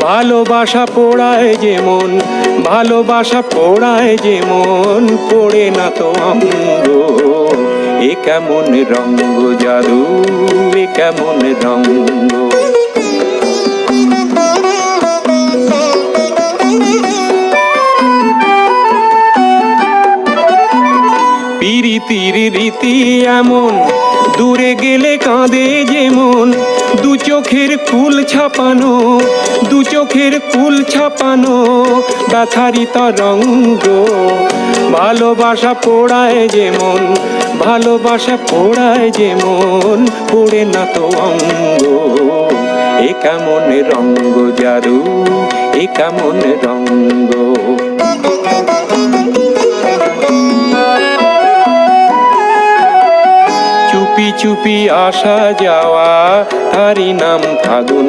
ভালোবাসা পোড়ায় যেমন, ভালোবাসা পোড়ায় যেমন, পোড়ে না তো অঙ্গ। এ কেমন রঙ্গ জাদু, এ কেমন রঙ্গ। প্রীতির রীতি এমন, দূরে গেলে কাঁদে যেমন, দু চোখের কুল ছাপানো, দু চোখের কুল ছাপানো ব্যথারি তরঙ্গ। ভালোবাসা পোড়ায় যেমন, ভালোবাসা পোড়ায় যেমন, পোড়ে না তো অঙ্গ। এ কেমন রঙ্গ জাদু, এ কেমন রঙ্গ। চুপি চুপি আসা যাওয়া, তারি নাম ফাগুন।